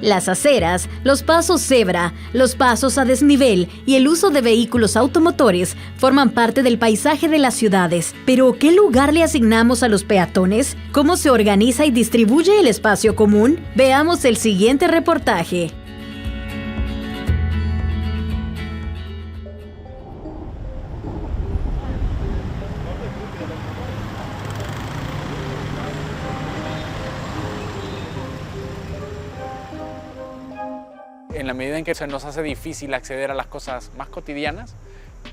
Las aceras, los pasos cebra, los pasos a desnivel y el uso de vehículos automotores forman parte del paisaje de las ciudades. Pero, ¿qué lugar le asignamos a los peatones? ¿Cómo se organiza y distribuye el espacio común? Veamos el siguiente reportaje. En la medida en que se nos hace difícil acceder a las cosas más cotidianas,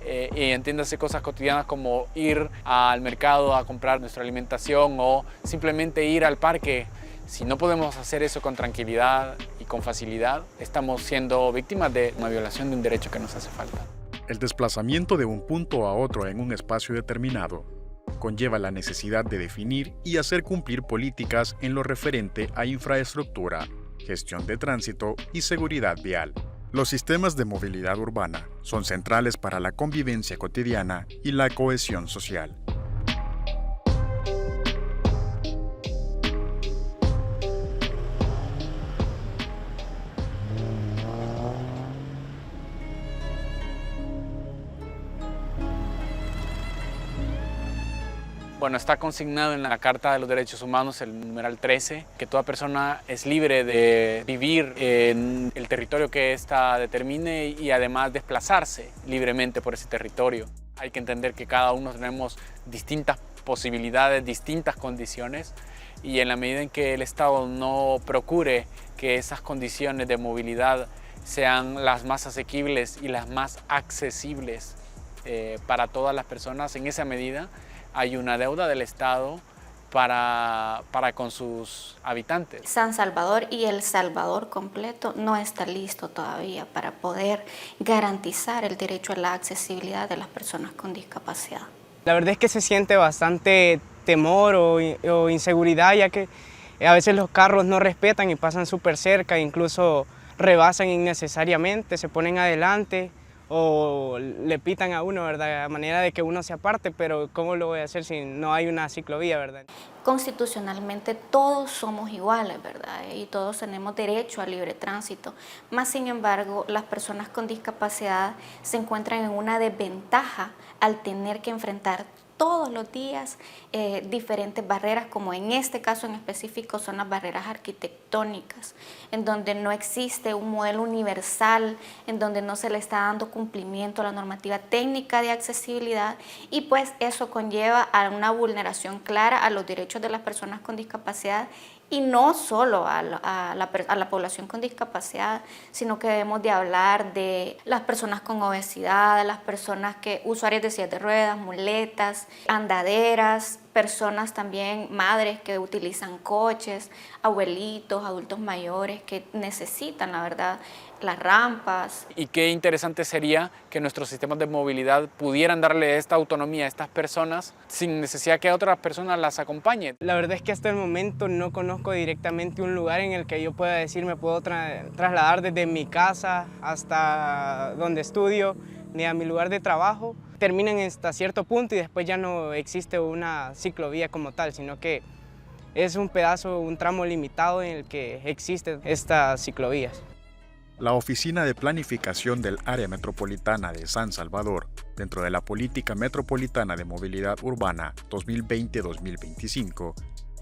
y entiéndase cosas cotidianas como ir al mercado a comprar nuestra alimentación o simplemente ir al parque, si no podemos hacer eso con tranquilidad y con facilidad, estamos siendo víctimas de una violación de un derecho que nos hace falta. El desplazamiento de un punto a otro en un espacio determinado conlleva la necesidad de definir y hacer cumplir políticas en lo referente a infraestructura, gestión de tránsito y seguridad vial. Los sistemas de movilidad urbana son centrales para la convivencia cotidiana y la cohesión social. Bueno, está consignado en la Carta de los Derechos Humanos, el numeral 13, que toda persona es libre de vivir en el territorio que ésta determine y además desplazarse libremente por ese territorio. Hay que entender que cada uno tenemos distintas posibilidades, distintas condiciones, y en la medida en que el Estado no procure que esas condiciones de movilidad sean las más asequibles y las más accesibles para todas las personas, en esa medida hay una deuda del Estado para con sus habitantes. San Salvador y El Salvador completo no está listo todavía para poder garantizar el derecho a la accesibilidad de las personas con discapacidad. La verdad es que se siente bastante temor o inseguridad, ya que a veces los carros no respetan y pasan súper cerca, incluso rebasan innecesariamente, se ponen adelante o le pitan a uno, ¿verdad? A manera de que uno se aparte, pero ¿cómo lo voy a hacer si no hay una ciclovía, verdad? Constitucionalmente todos somos iguales, ¿verdad? Y todos tenemos derecho al libre tránsito. Más sin embargo, las personas con discapacidad se encuentran en una desventaja al tener que enfrentar todos los días diferentes barreras, como en este caso en específico son las barreras arquitectónicas, en donde no existe un modelo universal, en donde no se le está dando cumplimiento a la normativa técnica de accesibilidad, y pues eso conlleva a una vulneración clara a los derechos de las personas con discapacidad, y no solo a la población con discapacidad, sino que debemos de hablar de las personas con obesidad, de las personas usuarias de sillas de ruedas, muletas, andaderas, personas también, madres que utilizan coches, abuelitos, adultos mayores que necesitan, la verdad, las rampas. Y qué interesante sería que nuestros sistemas de movilidad pudieran darle esta autonomía a estas personas sin necesidad que otras personas las acompañen. La verdad es que hasta el momento no conozco directamente un lugar en el que yo pueda decir me puedo trasladar desde mi casa hasta donde estudio, ni a mi lugar de trabajo. Terminan hasta cierto punto y después ya no existe una ciclovía como tal, sino que es un pedazo, un tramo limitado en el que existen estas ciclovías. La Oficina de Planificación del Área Metropolitana de San Salvador, dentro de la Política Metropolitana de Movilidad Urbana 2020-2025,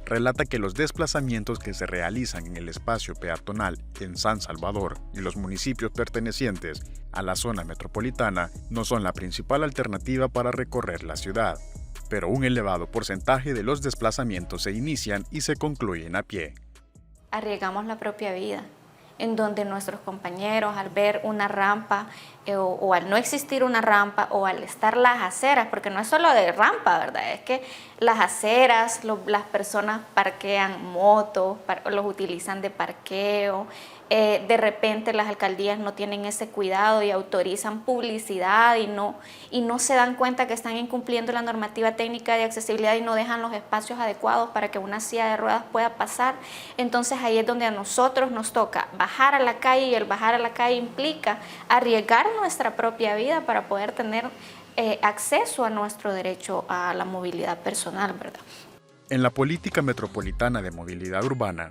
relata que los desplazamientos que se realizan en el espacio peatonal en San Salvador y los municipios pertenecientes a la zona metropolitana no son la principal alternativa para recorrer la ciudad, pero un elevado porcentaje de los desplazamientos se inician y se concluyen a pie. Arriesgamos la propia vida, en donde nuestros compañeros, al ver una rampa o al no existir una rampa o al estar las aceras, porque no es solo de rampa, ¿verdad? Es que las aceras, las personas parquean motos, los utilizan de parqueo, de repente las alcaldías no tienen ese cuidado y autorizan publicidad y no se dan cuenta que están incumpliendo la normativa técnica de accesibilidad y no dejan los espacios adecuados para que una silla de ruedas pueda pasar. Entonces ahí es donde a nosotros nos toca bajar a la calle, y el bajar a la calle implica arriesgar nuestra propia vida para poder tener acceso a nuestro derecho a la movilidad personal, ¿verdad? En la Política Metropolitana de Movilidad Urbana,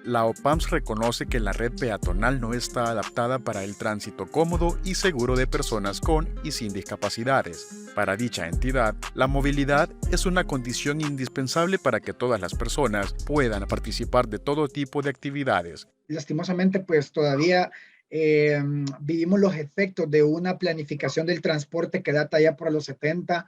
La OPAMS reconoce que la red peatonal no está adaptada para el tránsito cómodo y seguro de personas con y sin discapacidades. Para dicha entidad, la movilidad es una condición indispensable para que todas las personas puedan participar de todo tipo de actividades. Lastimosamente, pues todavía vivimos los efectos de una planificación del transporte que data ya por los 70,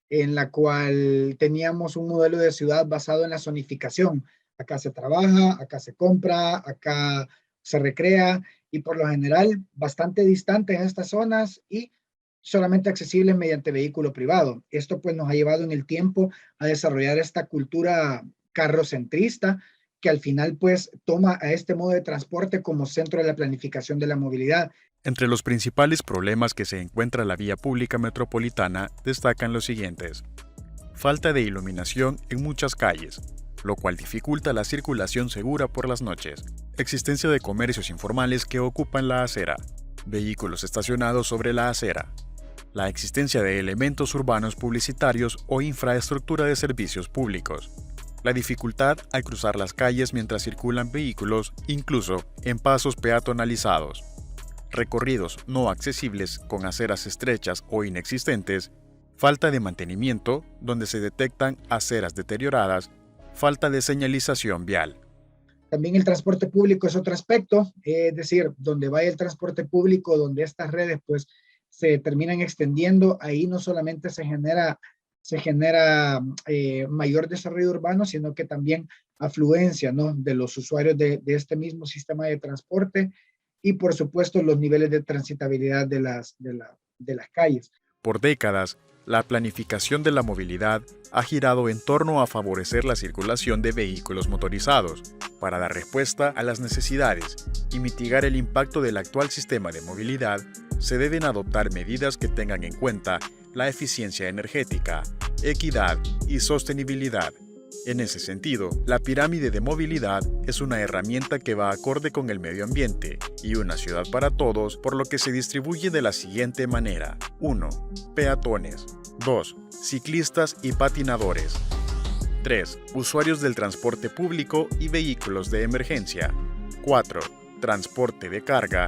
en la cual teníamos un modelo de ciudad basado en la zonificación. Acá se trabaja, acá se compra, acá se recrea y por lo general bastante distante en estas zonas y solamente accesibles mediante vehículo privado. Esto pues nos ha llevado en el tiempo a desarrollar esta cultura carrocentrista que al final pues toma a este modo de transporte como centro de la planificación de la movilidad. Entre los principales problemas que se encuentra la vía pública metropolitana destacan los siguientes. Falta de iluminación en muchas calles, lo cual dificulta la circulación segura por las noches. Existencia de comercios informales que ocupan la acera. Vehículos estacionados sobre la acera. La existencia de elementos urbanos publicitarios o infraestructura de servicios públicos. La dificultad al cruzar las calles mientras circulan vehículos, incluso en pasos peatonalizados. Recorridos no accesibles con aceras estrechas o inexistentes. Falta de mantenimiento, donde se detectan aceras deterioradas. Falta de señalización vial. También el transporte público es otro aspecto, es decir, donde vaya el transporte público, donde estas redes pues se terminan extendiendo, ahí no solamente se genera mayor desarrollo urbano, sino que también afluencia, ¿no?, de los usuarios de este mismo sistema de transporte y por supuesto los niveles de transitabilidad de las calles. Por décadas, la planificación de la movilidad ha girado en torno a favorecer la circulación de vehículos motorizados, para dar respuesta a las necesidades y mitigar el impacto del actual sistema de movilidad. Se deben adoptar medidas que tengan en cuenta la eficiencia energética, equidad y sostenibilidad. En ese sentido, la pirámide de movilidad es una herramienta que va acorde con el medio ambiente y una ciudad para todos, por lo que se distribuye de la siguiente manera. 1. Peatones. 2. Ciclistas y patinadores. 3. Usuarios del transporte público y vehículos de emergencia. 4. Transporte de carga.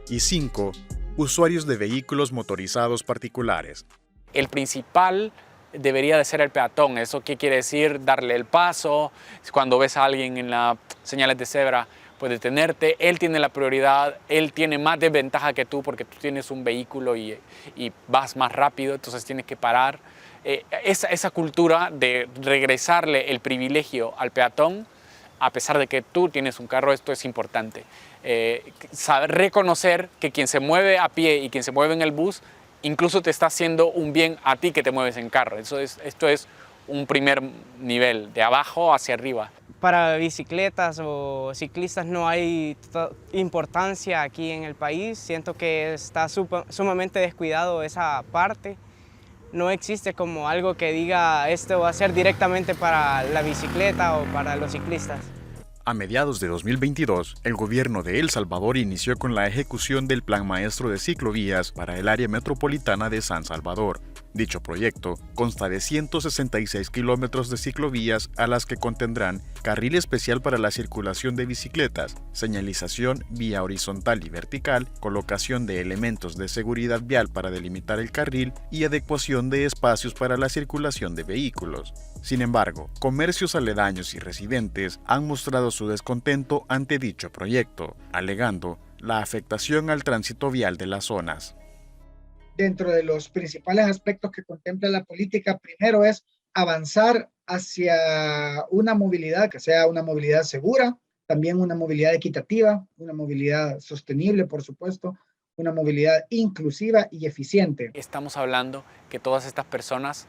Y 5. Usuarios de vehículos motorizados particulares. El principal debería de ser el peatón. ¿Eso qué quiere decir? Darle el paso. Cuando ves a alguien en las señales de cebra, pues detenerte. Él tiene la prioridad, él tiene más desventaja que tú porque tú tienes un vehículo y vas más rápido, entonces tienes que parar. Esa cultura de regresarle el privilegio al peatón, a pesar de que tú tienes un carro, esto es importante. Saber reconocer que quien se mueve a pie y quien se mueve en el bus, incluso te está haciendo un bien a ti que te mueves en carro. Esto es un primer nivel, de abajo hacia arriba. Para bicicletas o ciclistas no hay importancia aquí en el país. Siento que está sumamente descuidado esa parte. No existe como algo que diga esto va a ser directamente para la bicicleta o para los ciclistas. A mediados de 2022, el gobierno de El Salvador inició con la ejecución del Plan Maestro de Ciclovías para el área metropolitana de San Salvador. Dicho proyecto consta de 166 kilómetros de ciclovías a las que contendrán carril especial para la circulación de bicicletas, señalización vía horizontal y vertical, colocación de elementos de seguridad vial para delimitar el carril y adecuación de espacios para la circulación de vehículos. Sin embargo, comercios aledaños y residentes han mostrado su descontento ante dicho proyecto, alegando la afectación al tránsito vial de las zonas. Dentro de los principales aspectos que contempla la política, primero es avanzar hacia una movilidad que sea una movilidad segura, también una movilidad equitativa, una movilidad sostenible, por supuesto, una movilidad inclusiva y eficiente. Estamos hablando que todas estas personas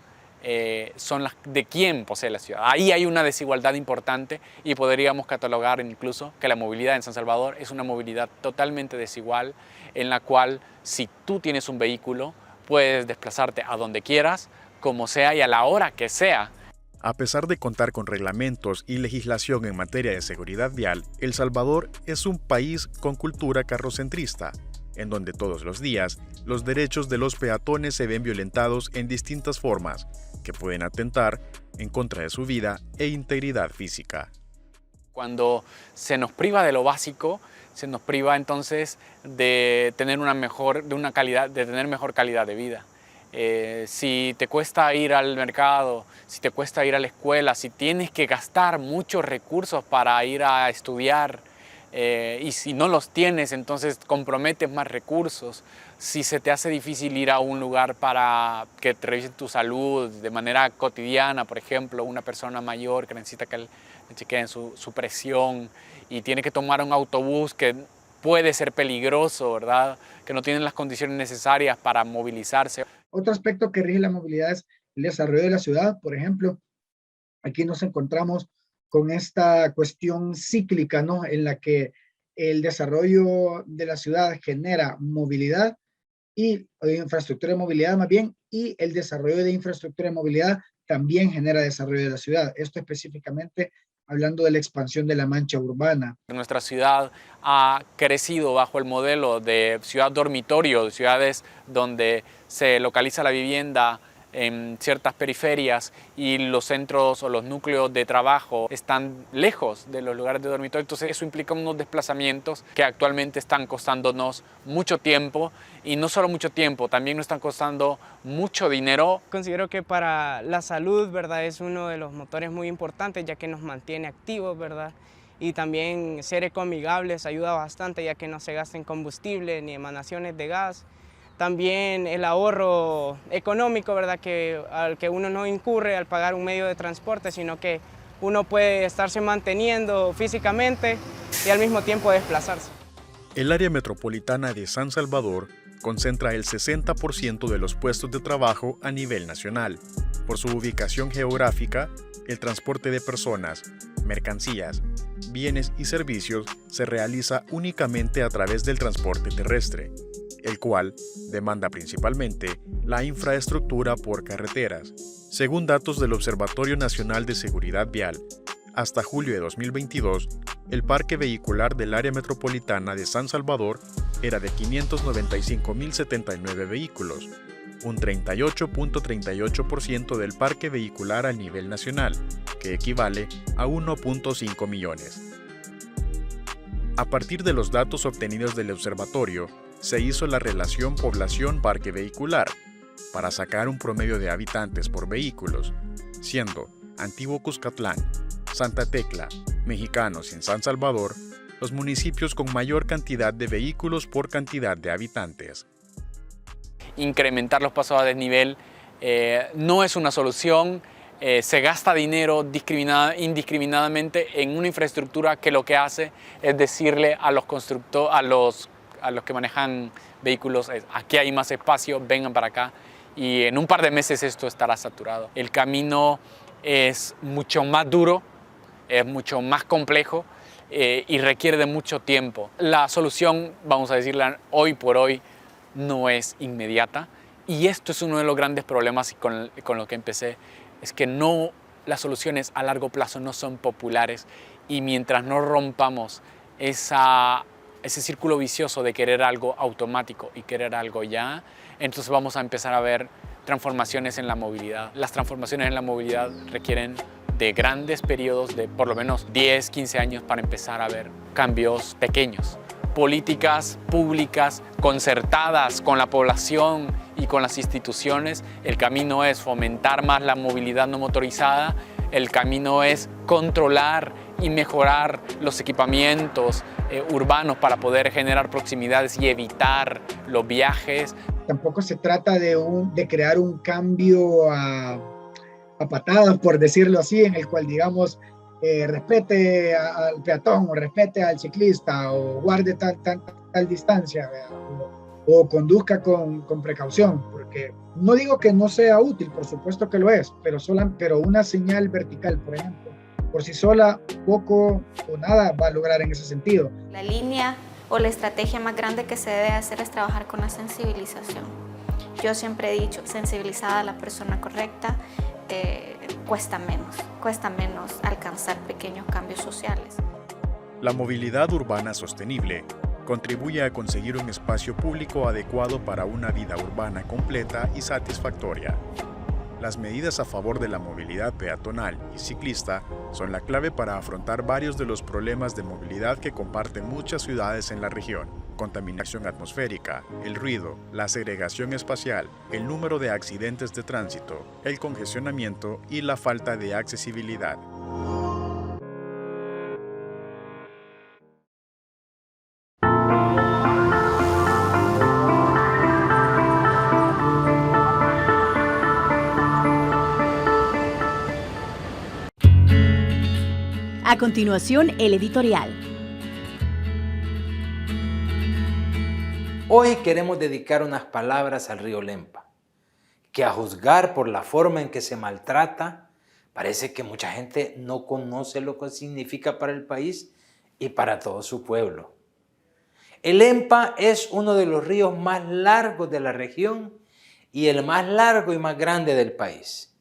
son las de quien posee la ciudad. Ahí hay una desigualdad importante y podríamos catalogar incluso que la movilidad en San Salvador es una movilidad totalmente desigual, en la cual si tú tienes un vehículo puedes desplazarte a donde quieras, como sea y a la hora que sea. A pesar de contar con reglamentos y legislación en materia de seguridad vial, El Salvador es un país con cultura carrocentrista, en donde todos los días los derechos de los peatones se ven violentados en distintas formas, que pueden atentar en contra de su vida e integridad física. Cuando se nos priva de lo básico, se nos priva entonces de tener mejor calidad de vida. Si te cuesta ir al mercado, si te cuesta ir a la escuela, si tienes que gastar muchos recursos para ir a estudiar, y si no los tienes, entonces comprometes más recursos. Si se te hace difícil ir a un lugar para que te revisen tu salud de manera cotidiana, por ejemplo, una persona mayor que necesita que le chequeen su presión y tiene que tomar un autobús que puede ser peligroso, ¿verdad? Que no tienen las condiciones necesarias para movilizarse. Otro aspecto que rige la movilidad es el desarrollo de la ciudad. Por ejemplo, aquí nos encontramos con esta cuestión cíclica, ¿no? En la que el desarrollo de la ciudad genera movilidad y infraestructura de movilidad más bien, y el desarrollo de infraestructura de movilidad también genera desarrollo de la ciudad. Esto específicamente hablando de la expansión de la mancha urbana. Nuestra ciudad ha crecido bajo el modelo de ciudad dormitorio, de ciudades donde se localiza la vivienda en ciertas periferias y los centros o los núcleos de trabajo están lejos de los lugares de dormitorio. Entonces eso implica unos desplazamientos que actualmente están costándonos mucho tiempo, y no solo mucho tiempo, también nos están costando mucho dinero. Considero que para la salud, ¿verdad?, es uno de los motores muy importantes, ya que nos mantiene activos, ¿verdad? Y también ser ecoamigables ayuda bastante, ya que no se gasta en combustible ni emanaciones de gas. También el ahorro económico, ¿verdad?, al que uno no incurre al pagar un medio de transporte, sino que uno puede estarse manteniendo físicamente y al mismo tiempo desplazarse. El área metropolitana de San Salvador concentra el 60% de los puestos de trabajo a nivel nacional. Por su ubicación geográfica, el transporte de personas, mercancías, bienes y servicios se realiza únicamente a través del transporte terrestre, el cual demanda principalmente la infraestructura por carreteras. Según datos del Observatorio Nacional de Seguridad Vial, hasta julio de 2022, el parque vehicular del área metropolitana de San Salvador era de 595.079 vehículos, un 38.38% del parque vehicular a nivel nacional, que equivale a 1.5 millones. A partir de los datos obtenidos del observatorio, se hizo la relación población-parque vehicular para sacar un promedio de habitantes por vehículos, siendo Antiguo Cuscatlán, Santa Tecla, Mexicanos y en San Salvador los municipios con mayor cantidad de vehículos por cantidad de habitantes. Incrementar los pasos a desnivel no es una solución. Se gasta dinero indiscriminadamente en una infraestructura que lo que hace es decirle a los constructores, a los que manejan vehículos, aquí hay más espacio, vengan para acá, y en un par de meses esto estará saturado. El camino es mucho más duro, es mucho más complejo y requiere de mucho tiempo. La solución, vamos a decirla hoy por hoy, no es inmediata, y esto es uno de los grandes problemas con lo que empecé, es que las soluciones a largo plazo no son populares, y mientras no rompamos ese círculo vicioso de querer algo automático y querer algo ya, entonces vamos a empezar a ver transformaciones en la movilidad. Las transformaciones en la movilidad requieren de grandes periodos de por lo menos 10, 15 años para empezar a ver cambios pequeños. Políticas públicas concertadas con la población y con las instituciones. El camino es fomentar más la movilidad no motorizada. El camino es controlar y mejorar los equipamientos urbanos para poder generar proximidades y evitar los viajes. Tampoco se trata de crear un cambio a patadas, por decirlo así, en el cual, digamos, respete al peatón o respete al ciclista o guarde tal distancia, o conduzca con precaución, porque no digo que no sea útil, por supuesto que lo es, pero una señal vertical, por ejemplo, por sí sola poco o nada va a lograr en ese sentido. La línea o la estrategia más grande que se debe hacer es trabajar con la sensibilización. Yo siempre he dicho, sensibilizada a la persona correcta, cuesta menos alcanzar pequeños cambios sociales. La movilidad urbana sostenible contribuye a conseguir un espacio público adecuado para una vida urbana completa y satisfactoria. Las medidas a favor de la movilidad peatonal y ciclista son la clave para afrontar varios de los problemas de movilidad que comparten muchas ciudades en la región: contaminación atmosférica, el ruido, la segregación espacial, el número de accidentes de tránsito, el congestionamiento y la falta de accesibilidad. A continuación, el editorial. Hoy queremos dedicar unas palabras al río Lempa, que a juzgar por la forma en que se maltrata, parece que mucha gente no conoce lo que significa para el país y para todo su pueblo. El Lempa es uno de los ríos más largos de la región y el más largo y más grande del país.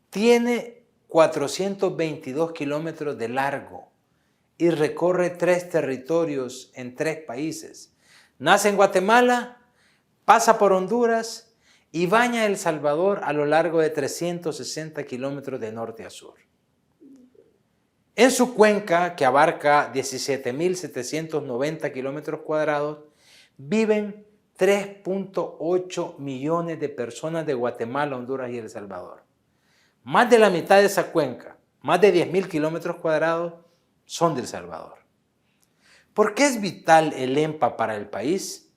Tiene 422 kilómetros de largo y recorre 3 territorios en 3 países. Nace en Guatemala, pasa por Honduras y baña El Salvador a lo largo de 360 kilómetros de norte a sur. En su cuenca, que abarca 17.790 kilómetros cuadrados, viven 3.8 millones de personas de Guatemala, Honduras y El Salvador. Más de la mitad de esa cuenca, más de 10.000 kilómetros cuadrados, son de El Salvador. ¿Por qué es vital el Lempa para el país?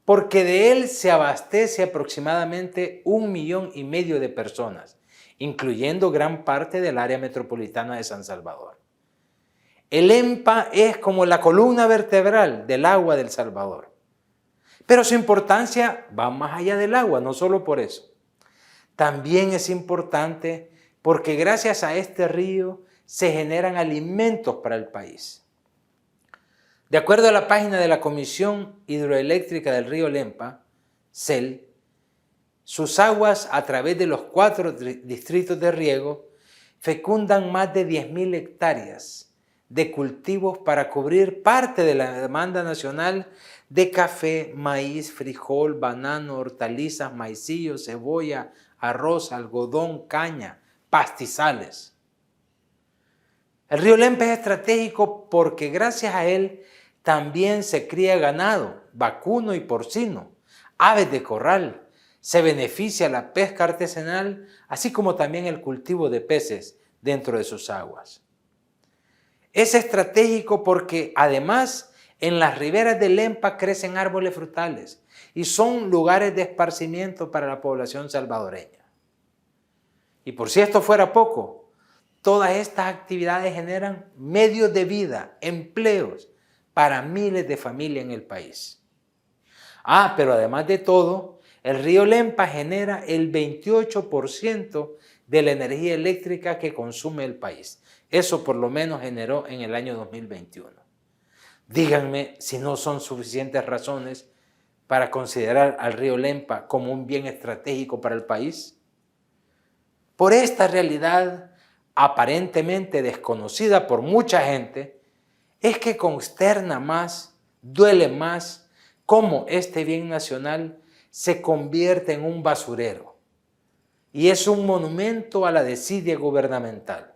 Porque de él se abastece aproximadamente 1,5 millones de personas, incluyendo gran parte del área metropolitana de San Salvador. El Lempa es como la columna vertebral del agua de El Salvador. Pero su importancia va más allá del agua, no solo por eso. También es importante porque gracias a este río se generan alimentos para el país. De acuerdo a la página de la Comisión Hidroeléctrica del río Lempa, CEL, sus aguas a través de los 4 distritos de riego fecundan más de 10.000 hectáreas de cultivos para cubrir parte de la demanda nacional de café, maíz, frijol, banano, hortalizas, maicillo, cebolla, arroz, algodón, caña, pastizales. El río Lempa es estratégico porque gracias a él también se cría ganado, vacuno y porcino, aves de corral, se beneficia la pesca artesanal, así como también el cultivo de peces dentro de sus aguas. Es estratégico porque además en las riberas del Lempa crecen árboles frutales y son lugares de esparcimiento para la población salvadoreña. Y por si esto fuera poco, todas estas actividades generan medios de vida, empleos para miles de familias en el país. Pero además de todo, el río Lempa genera el 28% de la energía eléctrica que consume el país. Eso por lo menos generó en el año 2021. Díganme si no son suficientes razones para considerar al río Lempa como un bien estratégico para el país. Por esta realidad aparentemente desconocida por mucha gente, es que consterna más, duele más, cómo este bien nacional se convierte en un basurero y es un monumento a la desidia gubernamental.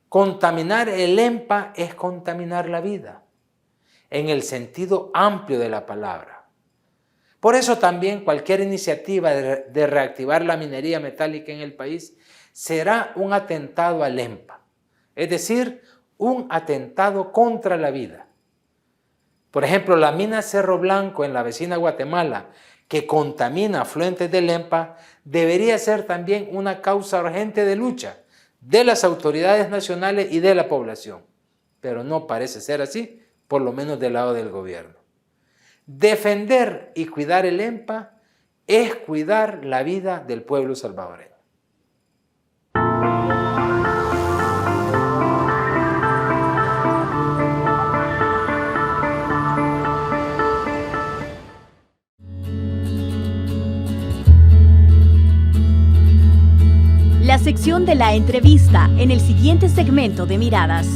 Contaminar el Lempa es contaminar la vida, en el sentido amplio de la palabra. Por eso también cualquier iniciativa de reactivar la minería metálica en el país será un atentado al Lempa, es decir, un atentado contra la vida. Por ejemplo, la mina Cerro Blanco en la vecina Guatemala, que contamina afluentes del Lempa, debería ser también una causa urgente de lucha de las autoridades nacionales y de la población. Pero no parece ser así, por lo menos del lado del gobierno. Defender y cuidar el Lempa es cuidar la vida del pueblo salvadoreño. La sección de la entrevista en el siguiente segmento de Miradas.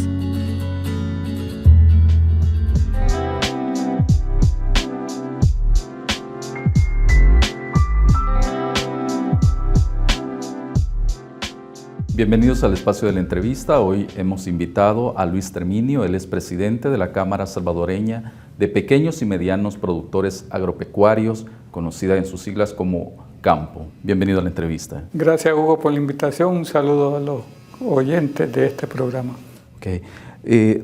Bienvenidos al espacio de la entrevista. Hoy hemos invitado a Luis Terminio, él es presidente de la Cámara Salvadoreña de Pequeños y Medianos Productores Agropecuarios, conocida en sus siglas como CAMPO. Bienvenido a la entrevista. Gracias, Hugo, por la invitación. Un saludo a los oyentes de este programa. Okay.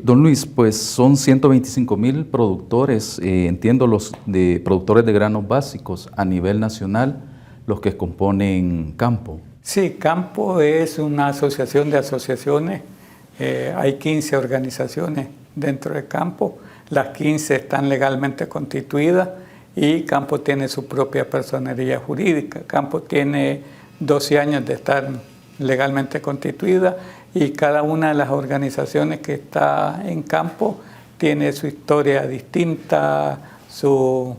Don Luis, pues son 125,000 productores, entiendo los de productores de granos básicos a nivel nacional, los que componen CAMPO. Sí, CAMPO es una asociación de asociaciones. Hay 15 organizaciones dentro de CAMPO. Las 15 están legalmente constituidas y CAMPO tiene su propia personería jurídica. CAMPO tiene 12 años de estar legalmente constituida y cada una de las organizaciones que está en CAMPO tiene su historia distinta, sus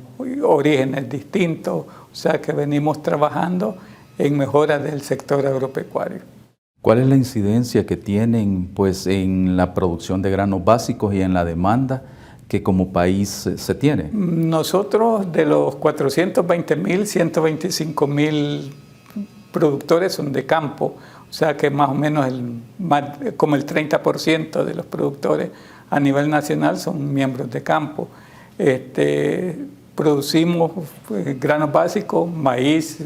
orígenes distintos, o sea que venimos trabajando en mejora del sector agropecuario. ¿Cuál es la incidencia que tienen pues, en la producción de granos básicos y en la demanda que como país se tiene? Nosotros de los 420,000, 125,000 productores son de campo, o sea que más o menos como el 30% de los productores a nivel nacional son miembros de campo. Producimos granos básicos, maíz,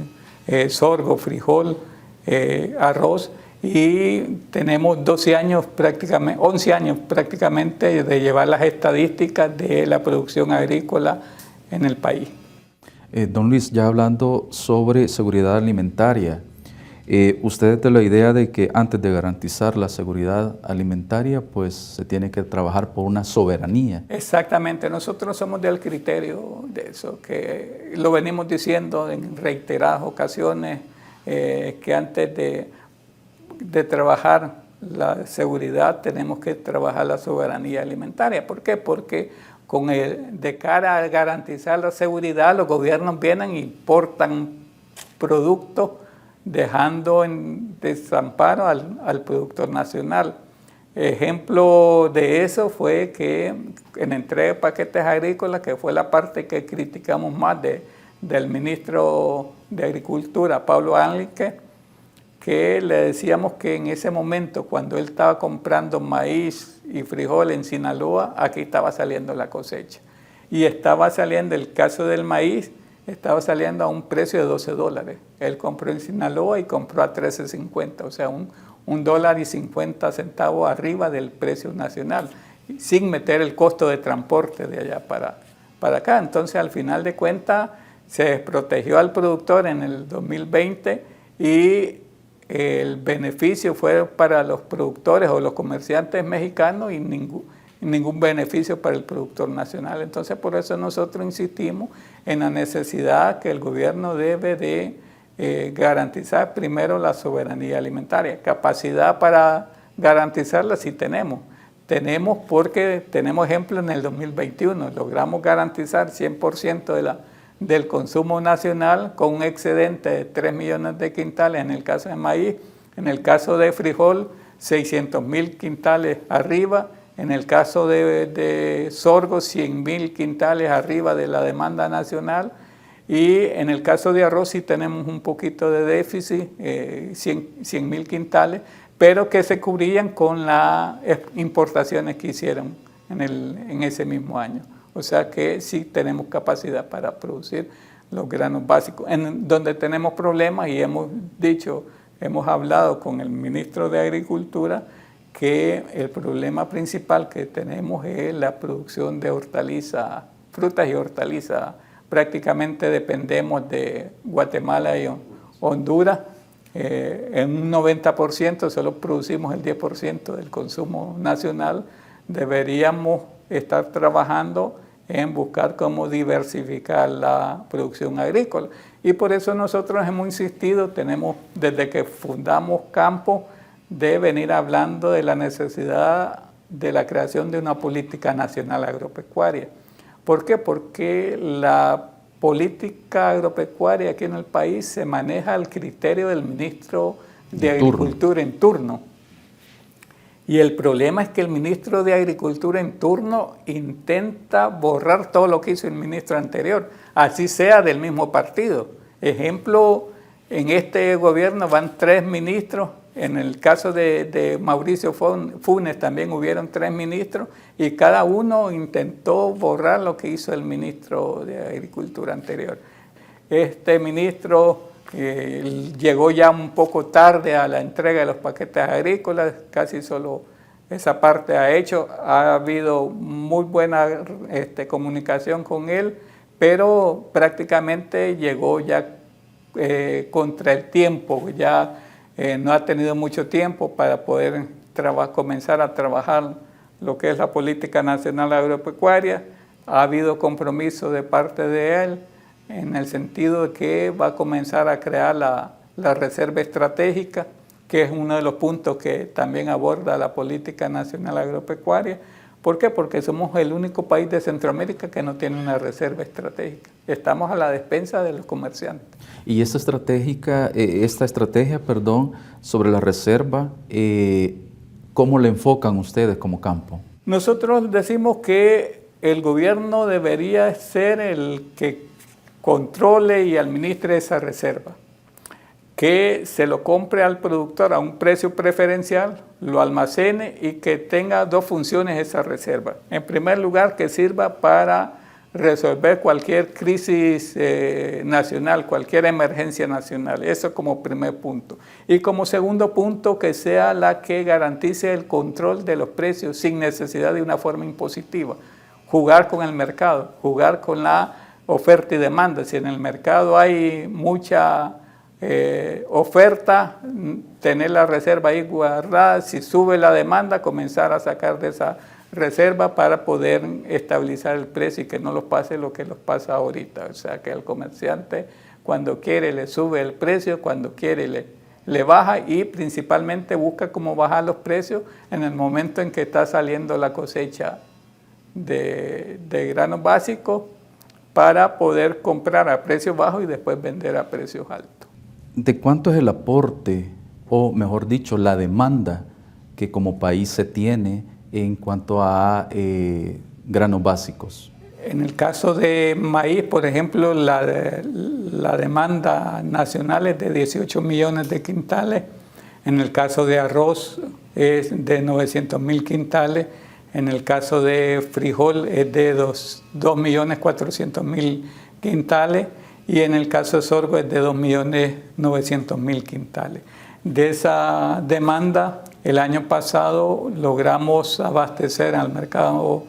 sorgo, frijol, arroz, y tenemos 11 años prácticamente de llevar las estadísticas de la producción agrícola en el país. Don Luis, ya hablando sobre seguridad alimentaria, usted de la idea de que antes de garantizar la seguridad alimentaria, pues se tiene que trabajar por una soberanía. Exactamente, nosotros somos del criterio de eso, que lo venimos diciendo en reiteradas ocasiones, que antes de trabajar la seguridad tenemos que trabajar la soberanía alimentaria. ¿Por qué? Porque de cara a garantizar la seguridad, los gobiernos vienen e importan productos dejando en desamparo al productor nacional. Ejemplo de eso fue que en entrega de paquetes agrícolas, que fue la parte que criticamos más del ministro de Agricultura, Pablo Anlique, que le decíamos que en ese momento, cuando él estaba comprando maíz y frijol en Sinaloa, aquí estaba saliendo la cosecha. Y estaba saliendo, el caso del maíz, estaba saliendo a un precio de $12. Él compró en Sinaloa y compró a $13.50, o sea, $1.50 arriba del precio nacional, sin meter el costo de transporte de allá para acá. Entonces, al final de cuentas, se desprotegió al productor en el 2020 y el beneficio fue para los productores o los comerciantes mexicanos y ningún beneficio para el productor nacional. Entonces, por eso nosotros insistimos en la necesidad que el gobierno debe de garantizar primero la soberanía alimentaria. Capacidad para garantizarla sí tenemos. Tenemos porque tenemos ejemplos en el 2021. Logramos garantizar 100% del consumo nacional con un excedente de 3 millones de quintales en el caso de maíz. En el caso de frijol, 600,000 quintales arriba. En el caso de sorgo, 100,000 quintales arriba de la demanda nacional. Y en el caso de arroz sí tenemos un poquito de déficit, 100,000 quintales, pero que se cubrían con las importaciones que hicieron en ese mismo año. O sea que sí tenemos capacidad para producir los granos básicos. En donde tenemos problemas, y hemos hablado con el ministro de Agricultura, que el problema principal que tenemos es la producción de hortalizas, frutas y hortalizas. Prácticamente dependemos de Guatemala y Honduras. En un 90% solo producimos el 10% del consumo nacional. Deberíamos estar trabajando en buscar cómo diversificar la producción agrícola. Y por eso nosotros hemos insistido, desde que fundamos Campo, de venir hablando de la necesidad de la creación de una política nacional agropecuaria. ¿Por qué? Porque la política agropecuaria aquí en el país se maneja al criterio del ministro de Agricultura en turno. Y el problema es que el ministro de Agricultura en turno intenta borrar todo lo que hizo el ministro anterior, así sea del mismo partido. Ejemplo, En este gobierno van 3 ministros. En el caso de Mauricio Funes también hubieron 3 ministros y cada uno intentó borrar lo que hizo el ministro de Agricultura anterior. Este ministro llegó ya un poco tarde a la entrega de los paquetes agrícolas, casi solo esa parte ha hecho. Ha habido muy buena comunicación con él, pero prácticamente llegó ya contra el tiempo, ya no ha tenido mucho tiempo para poder comenzar a trabajar lo que es la política nacional agropecuaria. Ha habido compromiso de parte de él en el sentido de que va a comenzar a crear la reserva estratégica, que es uno de los puntos que también aborda la política nacional agropecuaria. ¿Por qué? Porque somos el único país de Centroamérica que no tiene una reserva estratégica. Estamos a la despensa de los comerciantes. Y esta estrategia, sobre la reserva, ¿cómo la enfocan ustedes como campo? Nosotros decimos que el gobierno debería ser el que controle y administre esa reserva, que se lo compre al productor a un precio preferencial, lo almacene y que tenga 2 funciones esa reserva. En primer lugar, que sirva para resolver cualquier crisis nacional, cualquier emergencia nacional. Eso como primer punto. Y como segundo punto, que sea la que garantice el control de los precios sin necesidad de una forma impositiva. Jugar con el mercado, jugar con la oferta y demanda. Si en el mercado hay mucha oferta, tener la reserva ahí guardada, si sube la demanda, comenzar a sacar de esa reserva para poder estabilizar el precio y que no los pase lo que los pasa ahorita. O sea, que el comerciante cuando quiere le sube el precio, cuando quiere le baja y principalmente busca cómo bajar los precios en el momento en que está saliendo la cosecha de granos básicos para poder comprar a precios bajos y después vender a precios altos. ¿De cuánto es el aporte, o mejor dicho, la demanda que como país se tiene en cuanto a granos básicos? En el caso de maíz, por ejemplo, la demanda nacional es de 18 millones de quintales. En el caso de arroz es de 900.000 quintales. En el caso de frijol es de 2.400.000 quintales. Y en el caso de sorgo es de 2.900.000 quintales. De esa demanda, el año pasado logramos abastecer al mercado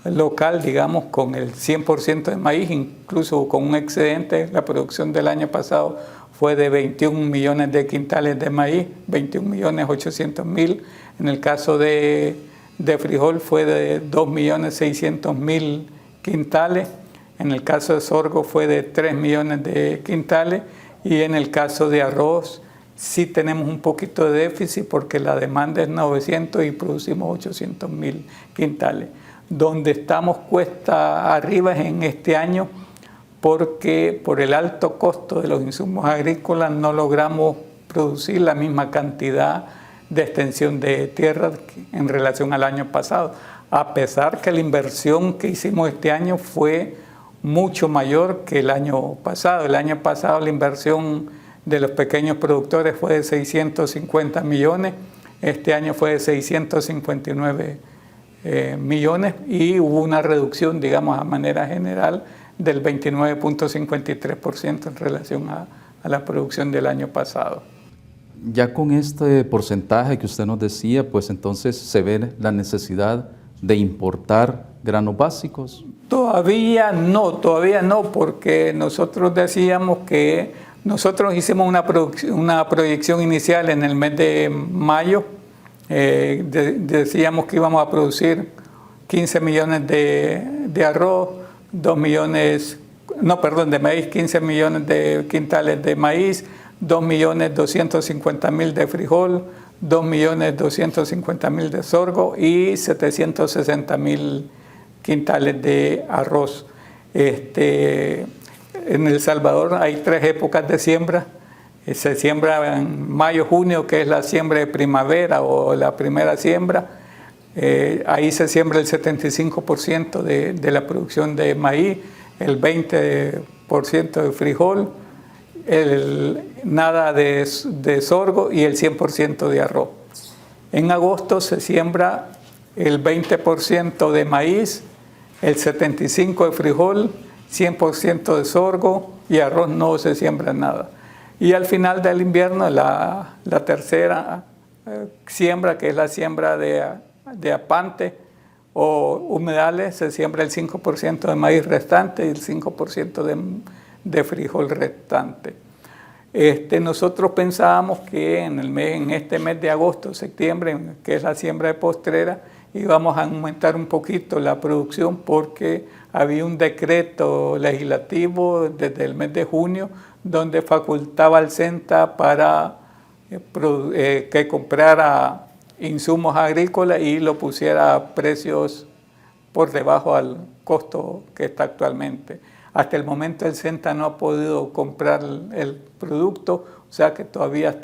local, digamos, con el 100% de maíz, incluso con un excedente. La producción del año pasado fue de 21 millones de quintales de maíz, 21.800.000. En el caso de frijol fue de 2.600.000 quintales. En el caso de sorgo fue de 3 millones de quintales y en el caso de arroz sí tenemos un poquito de déficit porque la demanda es 900 y producimos 800.000 quintales. Donde estamos cuesta arriba es en este año porque por el alto costo de los insumos agrícolas no logramos producir la misma cantidad de extensión de tierra en relación al año pasado, a pesar que la inversión que hicimos este año fue mucho mayor que el año pasado. El año pasado la inversión de los pequeños productores fue de 650 millones, este año fue de 659 millones y hubo una reducción, digamos, a manera general del 29.53% en relación a la producción del año pasado. Ya con este porcentaje que usted nos decía, pues entonces se ve la necesidad de importar granos básicos. Todavía no, porque nosotros decíamos que nosotros hicimos una proyección inicial en el mes de mayo. Decíamos que íbamos a producir 15 millones de arroz, de maíz, 15 millones de quintales de maíz, 2.250.000 de frijol, 2.250.000 de sorgo y 760.000 quintales de arroz. En El Salvador hay 3 épocas de siembra. Se siembra en mayo, junio, que es la siembra de primavera o la primera siembra. Ahí se siembra el 75% de la producción de maíz, el 20% de frijol, nada de sorgo y el 100% de arroz. En agosto se siembra el 20% de maíz, el 75% de frijol, 100% de sorgo y arroz no se siembra nada. Y al final del invierno la tercera siembra, que es la siembra de apante o humedales, se siembra el 5% de maíz restante y el 5% de frijol restante. Nosotros pensábamos que en este mes de agosto, septiembre, que es la siembra de postrera, íbamos a aumentar un poquito la producción porque había un decreto legislativo desde el mes de junio donde facultaba al CENTA para que comprara insumos agrícolas y lo pusiera a precios por debajo al costo que está actualmente. Hasta el momento el CENTA no ha podido comprar el producto, o sea que todavía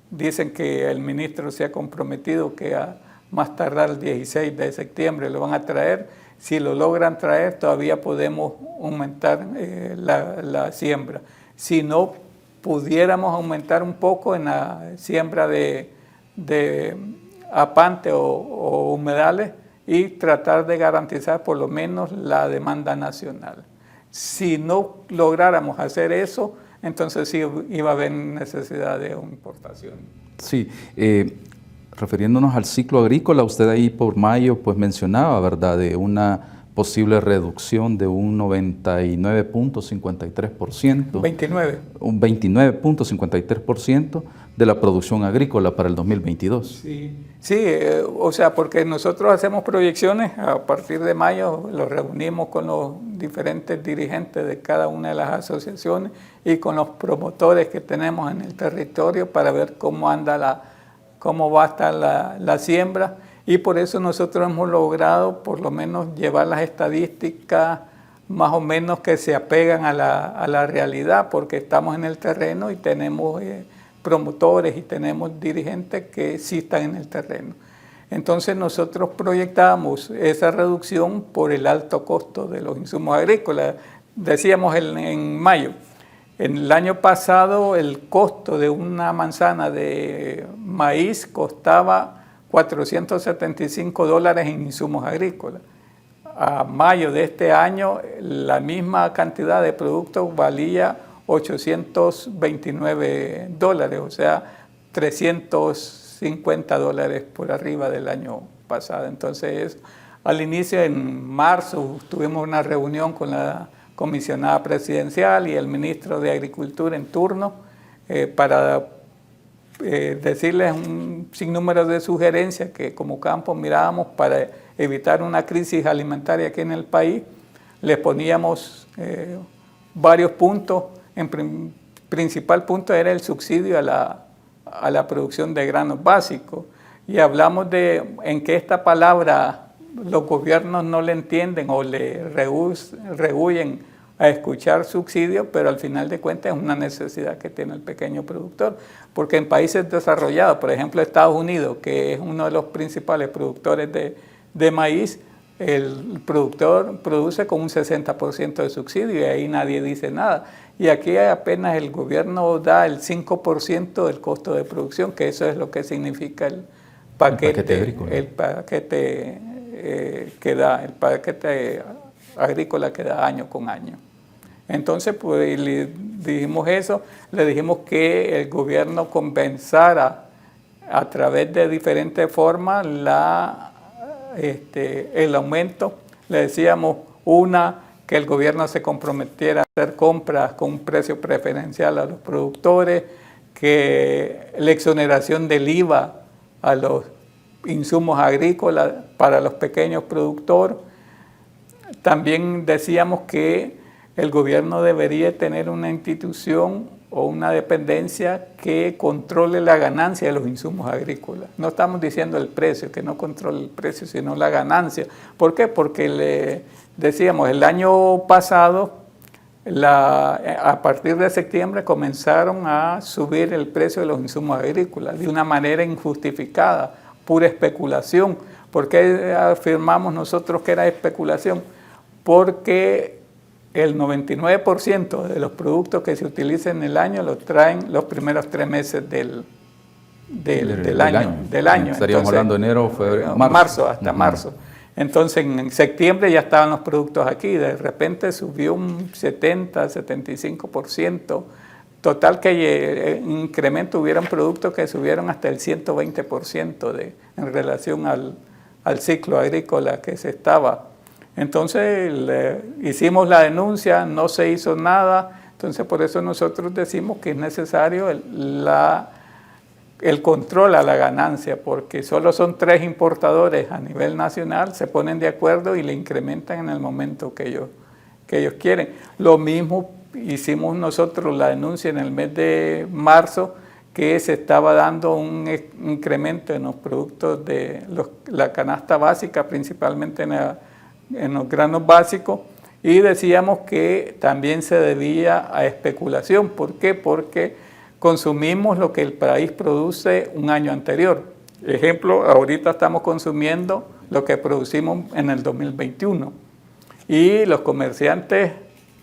dicen que el ministro se ha comprometido que a más tardar el 16 de septiembre lo van a traer. Si lo logran traer, todavía podemos aumentar la siembra. Si no, pudiéramos aumentar un poco en la siembra de apante o humedales y tratar de garantizar por lo menos la demanda nacional. Si no lográramos hacer eso, entonces sí iba a haber necesidad de importación. Sí, refiriéndonos al ciclo agrícola, usted ahí por mayo pues mencionaba, ¿verdad?, de una posible reducción de un 99.53%. 29. Un 29.53% de la producción agrícola para el 2022. Sí, o sea, porque nosotros hacemos proyecciones a partir de mayo, los reunimos con los diferentes dirigentes de cada una de las asociaciones y con los promotores que tenemos en el territorio para ver cómo va a estar la siembra, y por eso nosotros hemos logrado por lo menos llevar las estadísticas más o menos que se apegan a la realidad, porque estamos en el terreno y tenemos promotores y tenemos dirigentes que sí están en el terreno. Entonces nosotros proyectamos esa reducción por el alto costo de los insumos agrícolas. Decíamos en mayo, en el año pasado el costo de una manzana de maíz costaba $475 en insumos agrícolas. A mayo de este año la misma cantidad de productos valía $829, o sea, $350 por arriba del año pasado. Entonces, al inicio, en marzo, tuvimos una reunión con la comisionada presidencial y el ministro de Agricultura en turno para decirles un sinnúmero de sugerencias que como campo mirábamos para evitar una crisis alimentaria aquí en el país. Les poníamos varios puntos. En principal punto era el subsidio a la producción de granos básicos, y hablamos de en que esta palabra los gobiernos no le entienden o le rehúyen a escuchar subsidio, pero al final de cuentas es una necesidad que tiene el pequeño productor, porque en países desarrollados, por ejemplo Estados Unidos, que es uno de los principales productores de maíz, el productor produce con un 60% de subsidio y ahí nadie dice nada. Y aquí apenas el gobierno da el 5% del costo de producción, que eso es lo que significa el paquete agrícola que da año con año. Entonces, pues le dijimos eso, le dijimos que el gobierno compensara a través de diferentes formas el aumento. Le decíamos que el gobierno se comprometiera a hacer compras con un precio preferencial a los productores, que la exoneración del IVA a los insumos agrícolas para los pequeños productores. También decíamos que el gobierno debería tener una institución o una dependencia que controle la ganancia de los insumos agrícolas. No estamos diciendo el precio, que no controle el precio, sino la ganancia. ¿Por qué? Porque decíamos, el año pasado, a partir de septiembre, comenzaron a subir el precio de los insumos agrícolas de una manera injustificada, pura especulación. ¿Por qué afirmamos nosotros que era especulación? Porque el 99% de los productos que se utilizan en el año los traen los primeros 3 meses del año. Estaríamos Entonces, hablando de enero, febrero, marzo. Hasta marzo. Entonces en septiembre ya estaban los productos aquí, de repente subió un 70-75%, total que en incremento hubieron productos que subieron hasta el 120% en relación al ciclo agrícola que se estaba. Entonces hicimos la denuncia, no se hizo nada, entonces por eso nosotros decimos que es necesario el control a la ganancia, porque solo son 3 importadores a nivel nacional, se ponen de acuerdo y le incrementan en el momento que ellos quieren. Lo mismo hicimos nosotros la denuncia en el mes de marzo, que se estaba dando un incremento en los productos de la canasta básica, principalmente en los granos básicos, y decíamos que también se debía a especulación. ¿Por qué? Porque consumimos lo que el país produce un año anterior. Ejemplo, ahorita estamos consumiendo lo que producimos en el 2021 y los comerciantes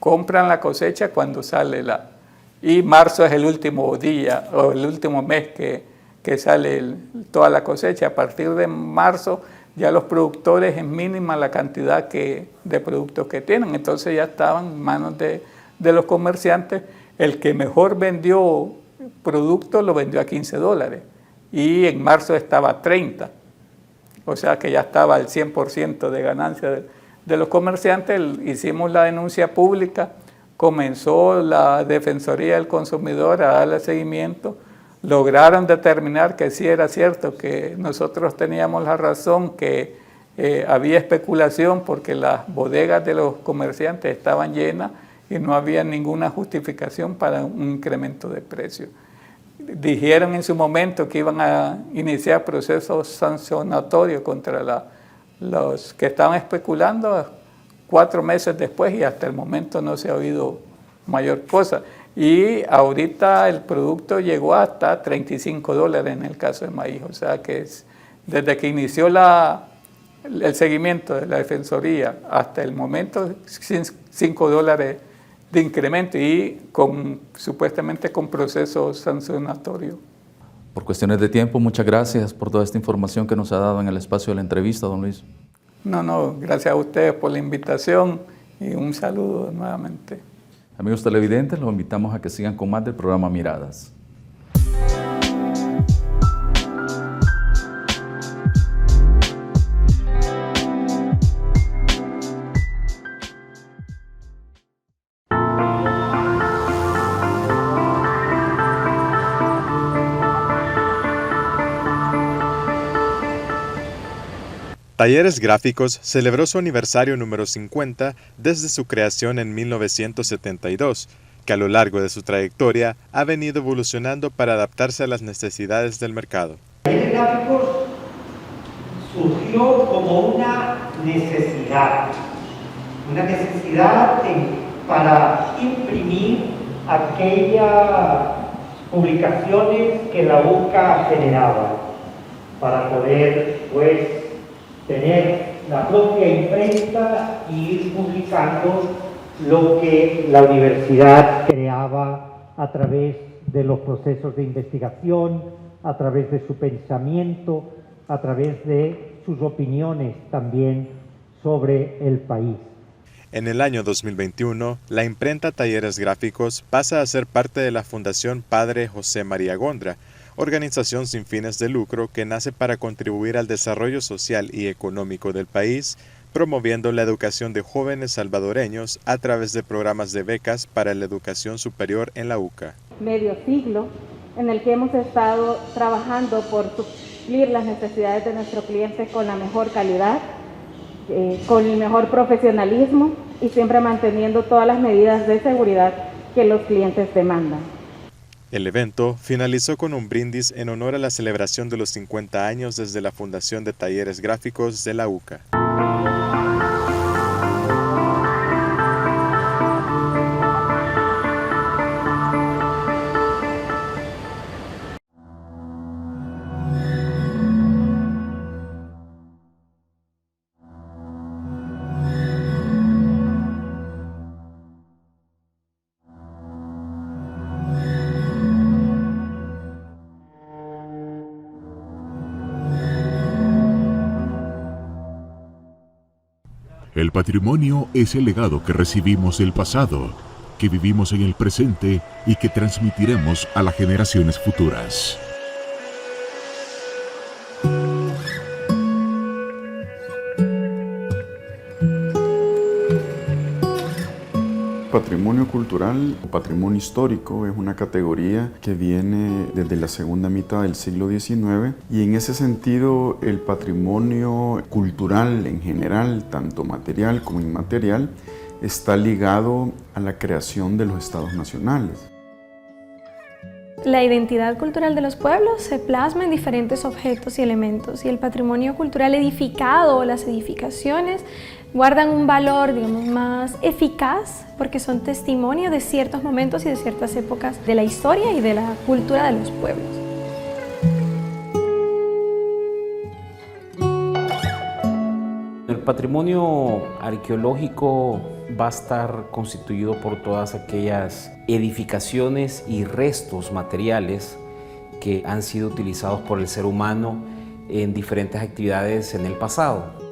compran la cosecha cuando sale y marzo es el último día o el último mes que sale toda la cosecha. A partir de marzo ya los productores es mínima la cantidad de productos que tienen, entonces ya estaban en manos de los comerciantes. El que mejor vendió producto lo vendió a $15 y en marzo estaba a 30, o sea que ya estaba al 100% de ganancia de los comerciantes. Hicimos la denuncia pública, comenzó la Defensoría del Consumidor a darle seguimiento, lograron determinar que sí era cierto que nosotros teníamos la razón, que había especulación porque las bodegas de los comerciantes estaban llenas y no había ninguna justificación para un incremento de precio. Dijeron en su momento que iban a iniciar procesos sancionatorios contra los que estaban especulando 4 meses después y hasta el momento no se ha oído mayor cosa. Y ahorita el producto llegó hasta $35 en el caso de maíz, o sea que desde que inició el seguimiento de la Defensoría hasta el momento $5 de incremento y supuestamente con proceso sancionatorio. Por cuestiones de tiempo, muchas gracias por toda esta información que nos ha dado en el espacio de la entrevista, don Luis. No, gracias a ustedes por la invitación y un saludo nuevamente. Amigos televidentes, los invitamos a que sigan con más del programa Miradas. Talleres Gráficos celebró su aniversario número 50 desde su creación en 1972, que a lo largo de su trayectoria ha venido evolucionando para adaptarse a las necesidades del mercado. Talleres Gráficos surgió como una necesidad para imprimir aquellas publicaciones que la UCA generaba, para poder tener la propia imprenta y ir publicando lo que la universidad creaba a través de los procesos de investigación, a través de su pensamiento, a través de sus opiniones también sobre el país. En el año 2021, la imprenta Talleres Gráficos pasa a ser parte de la Fundación Padre José María Gondra, organización sin fines de lucro que nace para contribuir al desarrollo social y económico del país, promoviendo la educación de jóvenes salvadoreños a través de programas de becas para la educación superior en la UCA. Medio siglo en el que hemos estado trabajando por suplir las necesidades de nuestros clientes con la mejor calidad, con el mejor profesionalismo y siempre manteniendo todas las medidas de seguridad que los clientes demandan. El evento finalizó con un brindis en honor a la celebración de los 50 años desde la Fundación de Talleres Gráficos de la UCA. El patrimonio es el legado que recibimos del pasado, que vivimos en el presente y que transmitiremos a las generaciones futuras. Patrimonio cultural o patrimonio histórico es una categoría que viene desde la segunda mitad del siglo XIX y en ese sentido el patrimonio cultural en general, tanto material como inmaterial, está ligado a la creación de los estados nacionales. La identidad cultural de los pueblos se plasma en diferentes objetos y elementos y el patrimonio cultural edificado o las edificaciones guardan un valor, digamos, más eficaz porque son testimonio de ciertos momentos y de ciertas épocas de la historia y de la cultura de los pueblos. El patrimonio arqueológico va a estar constituido por todas aquellas edificaciones y restos materiales que han sido utilizados por el ser humano en diferentes actividades en el pasado.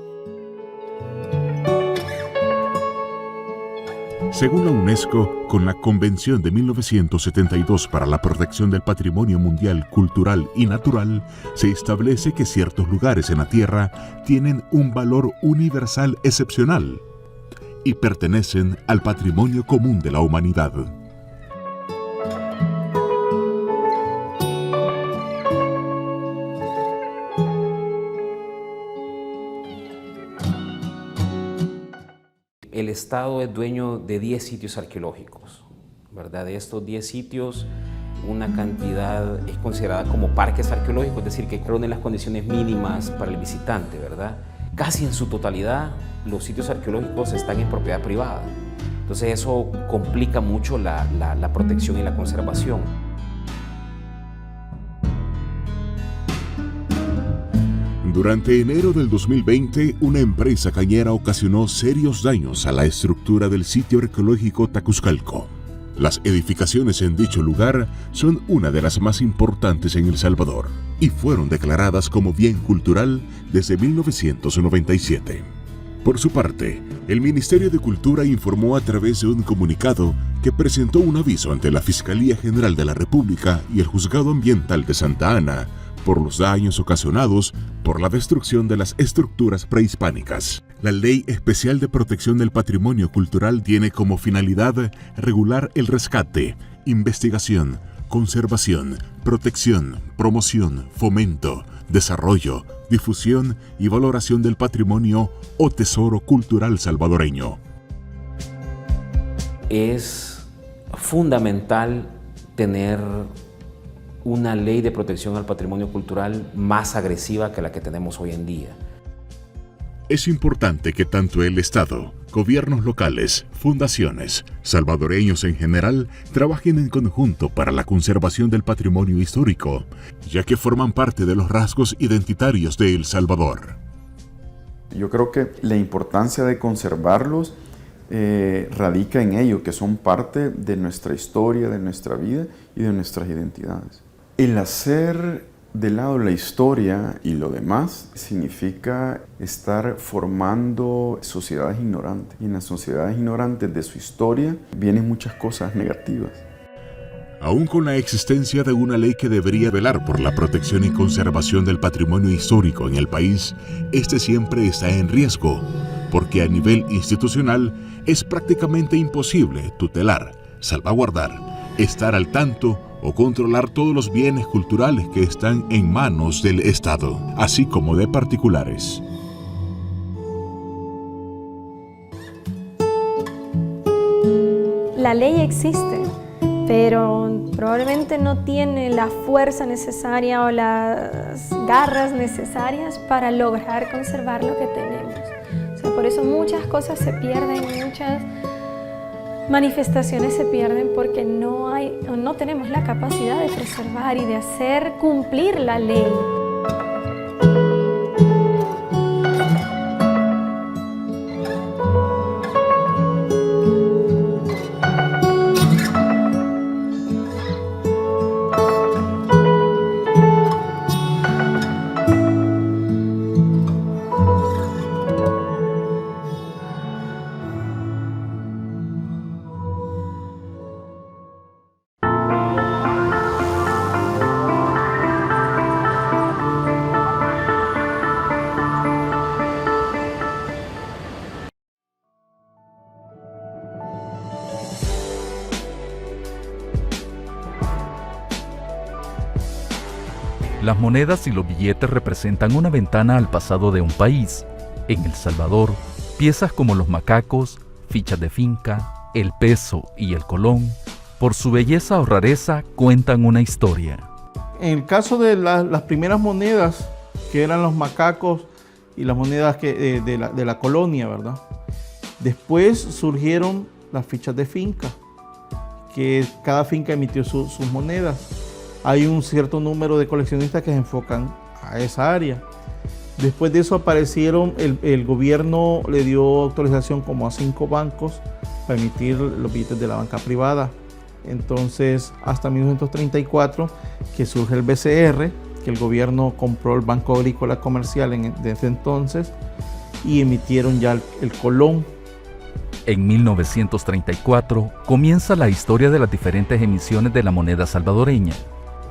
Según la UNESCO, con la Convención de 1972 para la protección del patrimonio mundial cultural y natural, se establece que ciertos lugares en la Tierra tienen un valor universal excepcional y pertenecen al patrimonio común de la humanidad. El Estado es dueño de 10 sitios arqueológicos, ¿verdad? De estos 10 sitios, una cantidad es considerada como parques arqueológicos, es decir, que reúnen las condiciones mínimas para el visitante, ¿verdad? Casi en su totalidad, los sitios arqueológicos están en propiedad privada. Entonces eso complica mucho la protección y la conservación. Durante enero del 2020, una empresa cañera ocasionó serios daños a la estructura del sitio arqueológico Tacuzcalco. Las edificaciones en dicho lugar son una de las más importantes en El Salvador y fueron declaradas como bien cultural desde 1997. Por su parte, el Ministerio de Cultura informó a través de un comunicado que presentó un aviso ante la Fiscalía General de la República y el Juzgado Ambiental de Santa Ana por los daños ocasionados por la destrucción de las estructuras prehispánicas. La Ley Especial de Protección del Patrimonio Cultural tiene como finalidad regular el rescate, investigación, conservación, protección, promoción, fomento, desarrollo, difusión y valoración del patrimonio o tesoro cultural salvadoreño. Es fundamental tener una ley de protección al patrimonio cultural más agresiva que la que tenemos hoy en día. Es importante que tanto el Estado, gobiernos locales, fundaciones, salvadoreños en general, trabajen en conjunto para la conservación del patrimonio histórico, ya que forman parte de los rasgos identitarios de El Salvador. Yo creo que la importancia de conservarlos radica en ello, que son parte de nuestra historia, de nuestra vida y de nuestras identidades. El hacer de lado la historia y lo demás significa estar formando sociedades ignorantes. Y en las sociedades ignorantes de su historia vienen muchas cosas negativas. Aún con la existencia de una ley que debería velar por la protección y conservación del patrimonio histórico en el país, este siempre está en riesgo, porque a nivel institucional es prácticamente imposible tutelar, salvaguardar, estar al tanto o controlar todos los bienes culturales que están en manos del Estado, así como de particulares. La ley existe, pero probablemente no tiene la fuerza necesaria o las garras necesarias para lograr conservar lo que tenemos. O sea, por eso muchas cosas se pierden, muchas manifestaciones se pierden porque no tenemos la capacidad de preservar y de hacer cumplir la ley. Las monedas y los billetes representan una ventana al pasado de un país. En El Salvador, piezas como los macacos, fichas de finca, el peso y el colón, por su belleza o rareza, cuentan una historia. En el caso de las primeras monedas, que eran los macacos y las monedas de la colonia, ¿verdad? Después surgieron las fichas de finca, que cada finca emitió sus monedas. Hay un cierto número de coleccionistas que se enfocan a esa área. Después de eso aparecieron, el gobierno le dio autorización como a 5 bancos para emitir los billetes de la banca privada. Entonces, hasta 1934, que surge el BCR, que el gobierno compró el Banco Agrícola Comercial desde entonces, y emitieron ya el colón. En 1934 comienza la historia de las diferentes emisiones de la moneda salvadoreña.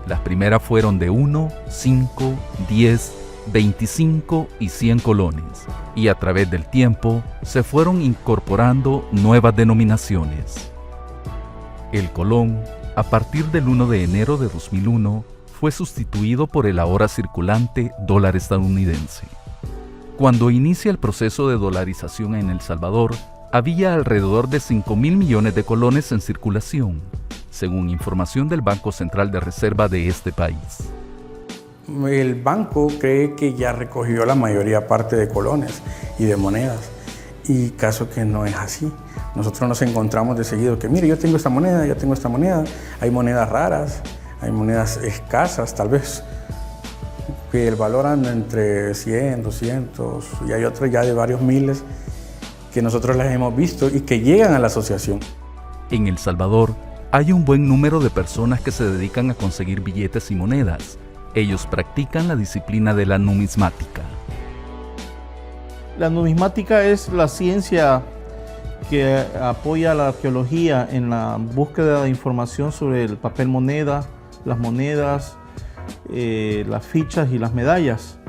Las primeras fueron de 1, 5, 10, 25 y 100 colones, y a través del tiempo se fueron incorporando nuevas denominaciones. El colón, a partir del 1 de enero de 2001, fue sustituido por el ahora circulante dólar estadounidense. Cuando inicia el proceso de dolarización en El Salvador, había alrededor de 5.000 millones de colones en circulación, según información del Banco Central de Reserva de este país. El banco cree que ya recogió la mayoría parte de colones y de monedas, y caso que no es así. Nosotros nos encontramos de seguido que, mire, yo tengo esta moneda, hay monedas raras, hay monedas escasas tal vez, que el valor anda entre 100, 200, y hay otras ya de varios miles que nosotros las hemos visto y que llegan a la asociación. En El Salvador hay un buen número de personas que se dedican a conseguir billetes y monedas. Ellos practican la disciplina de la numismática. La numismática es la ciencia que apoya a la arqueología en la búsqueda de información sobre el papel moneda, las monedas, las fichas y las medallas.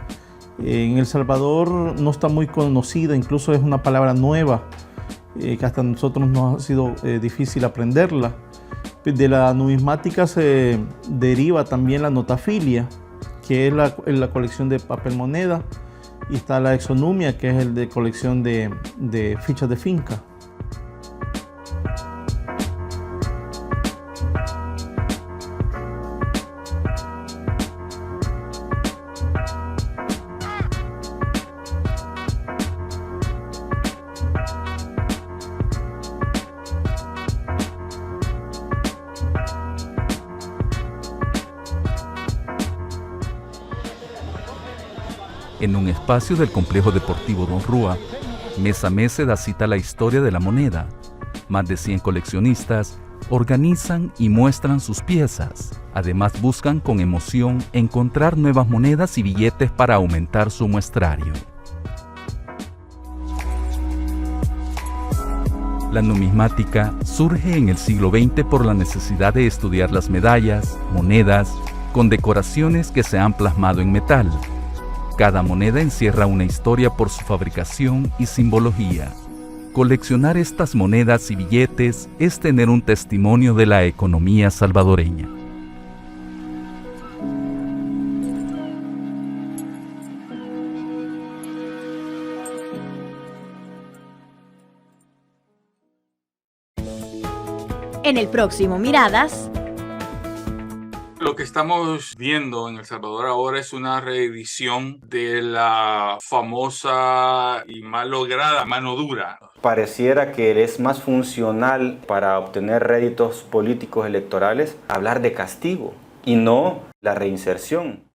En El Salvador no está muy conocida, incluso es una palabra nueva, que hasta nosotros nos ha sido difícil aprenderla. De la numismática se deriva también la notafilia, que es la colección de papel moneda, y está la exonumia, que es el de colección de fichas de finca. En un espacio del complejo deportivo Don Rúa, mes a mes se da cita a la historia de la moneda. Más de 100 coleccionistas organizan y muestran sus piezas. Además buscan con emoción encontrar nuevas monedas y billetes para aumentar su muestrario. La numismática surge en el siglo XX por la necesidad de estudiar las medallas, monedas, condecoraciones que se han plasmado en metal. Cada moneda encierra una historia por su fabricación y simbología. Coleccionar estas monedas y billetes es tener un testimonio de la economía salvadoreña. En el próximo Miradas. Lo que estamos viendo en El Salvador ahora es una reedición de la famosa y mal lograda mano dura. Pareciera que es más funcional para obtener réditos políticos electorales hablar de castigo y no la reinserción.